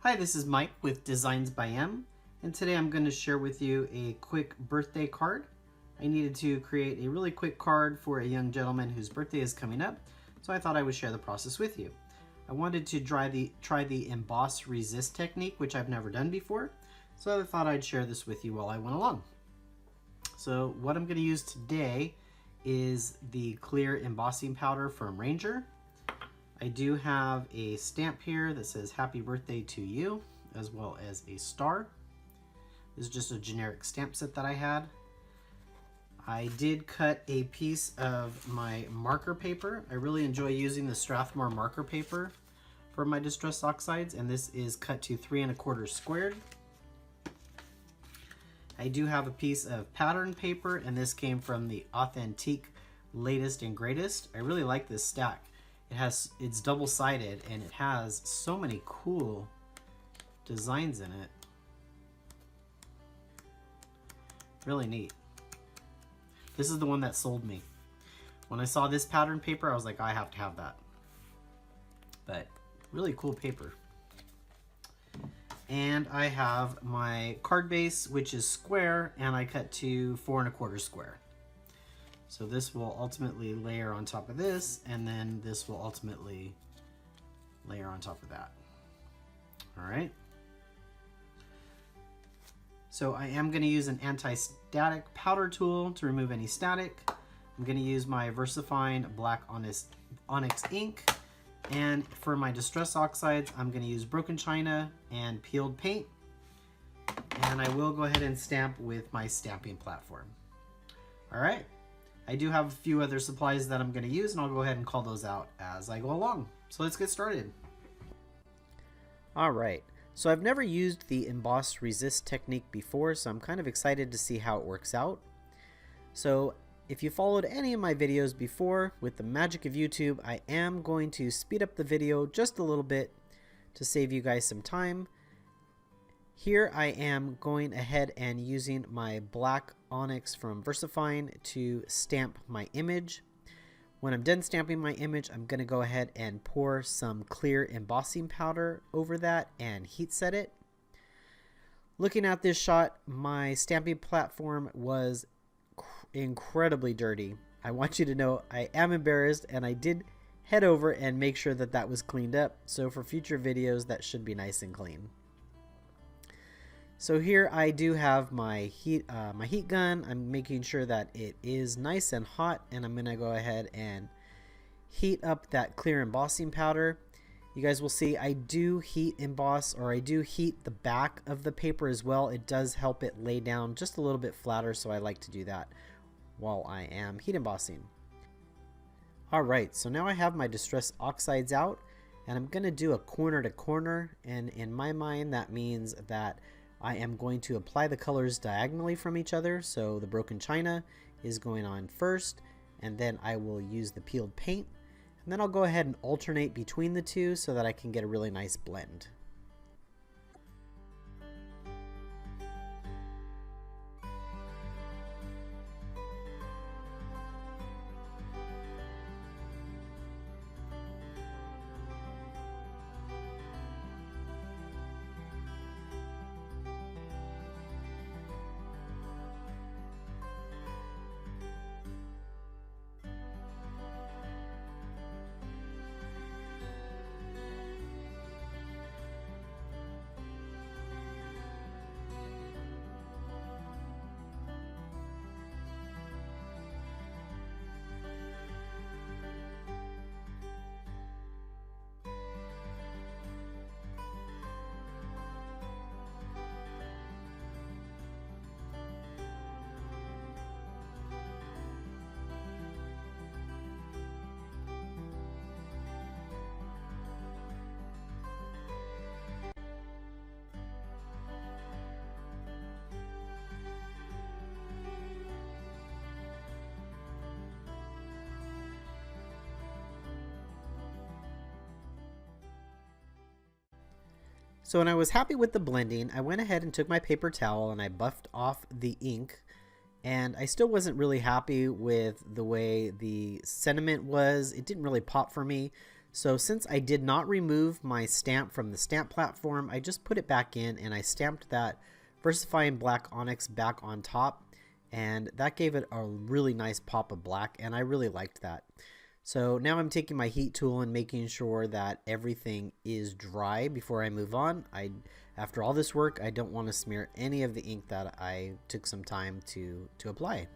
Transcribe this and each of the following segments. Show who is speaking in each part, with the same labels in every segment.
Speaker 1: Hi, this is Mike with Designs by M, and today I'm going to share with you a quick birthday card. I needed to create a really quick card for a young gentleman whose birthday is coming up, so I thought I would share the process with you. I wanted to try the Emboss Resist technique, which I've never done before, so I thought I'd share this with you while I went along. So what I'm going to use today is the clear embossing powder from Ranger. I do have a stamp here that says happy birthday to you, as well as a star. This is just a generic stamp set that I had. I did cut a piece of my marker paper. I really enjoy using the Strathmore marker paper for my Distress Oxides, and this is cut to 3 1/4 squared. I do have a piece of pattern paper, and this came from the Authentique latest and greatest. I really like this stack. It's double-sided and it has so many cool designs in it. Really neat. This is the one that sold me. When I saw this pattern paper, I was like, I have to have that. But really cool paper. And I have my card base, which is square, and I cut to 4 1/4 square. So this will ultimately layer on top of this, and then this will ultimately layer on top of that. All right. So I am going to use an anti-static powder tool to remove any static. I'm going to use my VersaFine Black Onyx ink. And for my Distress Oxides, I'm going to use broken china and peeled paint. And I will go ahead and stamp with my stamping platform. All right. I do have a few other supplies that I'm going to use, and I'll go ahead and call those out as I go along. So let's get started. All right. So I've never used the Emboss Resist technique before, so I'm kind of excited to see how it works out. So if you followed any of my videos before, with the magic of YouTube, I am going to speed up the video just a little bit to save you guys some time. Here I am going ahead and using my black onyx from VersaFine to stamp my image. When I'm done stamping my image, I'm going to go ahead and pour some clear embossing powder over that and heat set it. Looking at this shot, my stamping platform was incredibly dirty. I want you to know I am embarrassed, and I did head over and make sure that that was cleaned up. So for future videos, that should be nice and clean. So here I do have my heat gun. I'm making sure that it is nice and hot, and I'm gonna go ahead and heat up that clear embossing powder. You guys will see I do heat emboss, or I do heat the back of the paper as well. It does help it lay down just a little bit flatter, so I like to do that while I am heat embossing. Alright, so now I have my Distress Oxides out, and I'm gonna do a corner to corner, and in my mind that means that I am going to apply the colors diagonally from each other. So the broken china is going on first, and then I will use the peeled paint, and then I'll go ahead and alternate between the two so that I can get a really nice blend. So when I was happy with the blending, I went ahead and took my paper towel and I buffed off the ink, and I still wasn't really happy with the way the sentiment was. It didn't really pop for me. So since I did not remove my stamp from the stamp platform, I just put it back in and I stamped that VersaFine black onyx back on top, and that gave it a really nice pop of black, and I really liked that. So now I'm taking my heat tool and making sure that everything is dry before I move on. After all this work, I don't want to smear any of the ink that I took some time to apply.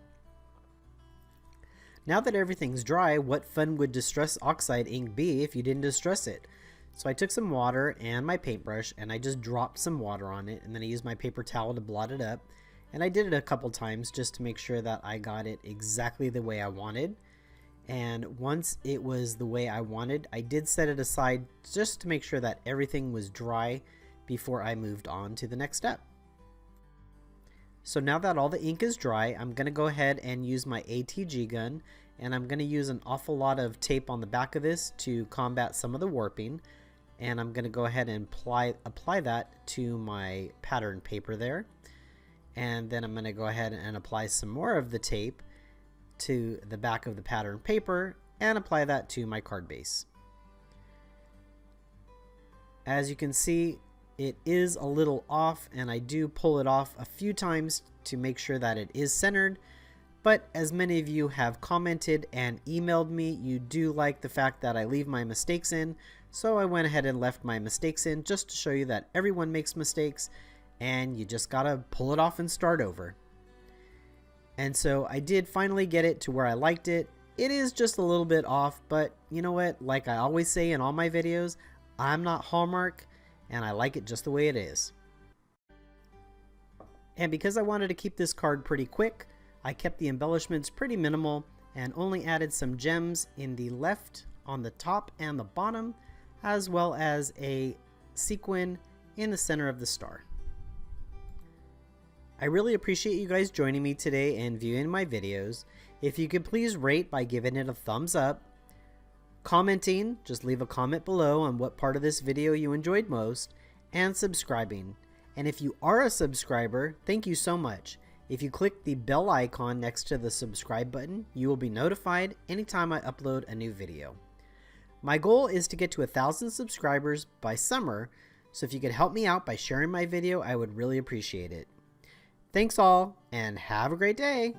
Speaker 1: Now that everything's dry, what fun would Distress Oxide ink be if you didn't distress it? So I took some water and my paintbrush and I just dropped some water on it, and then I used my paper towel to blot it up. And I did it a couple times just to make sure that I got it exactly the way I wanted. And once it was the way I wanted, I did set it aside just to make sure that everything was dry before I moved on to the next step. So now that all the ink is dry, I'm going to go ahead and use my ATG gun, and I'm going to use an awful lot of tape on the back of this to combat some of the warping, and I'm going to go ahead and apply that to my pattern paper there. And then I'm going to go ahead and apply some more of the tape to the back of the pattern paper and apply that to my card base. As you can see, it is a little off, and I do pull it off a few times to make sure that it is centered. But as many of you have commented and emailed me, you do like the fact that I leave my mistakes in, so I went ahead and left my mistakes in just to show you that everyone makes mistakes and you just gotta pull it off and start over. And so I did finally get it to where I liked it. It is just a little bit off, but you know what? Like I always say in all my videos, I'm not Hallmark, and I like it just the way it is. And because I wanted to keep this card pretty quick, I kept the embellishments pretty minimal and only added some gems in the left, on the top and the bottom, as well as a sequin in the center of the star. I really appreciate you guys joining me today and viewing my videos. If you could please rate by giving it a thumbs up, commenting, just leave a comment below on what part of this video you enjoyed most, and subscribing. And if you are a subscriber, thank you so much. If you click the bell icon next to the subscribe button, you will be notified anytime I upload a new video. My goal is to get to 1,000 subscribers by summer, so if you could help me out by sharing my video, I would really appreciate it. Thanks all, and have a great day!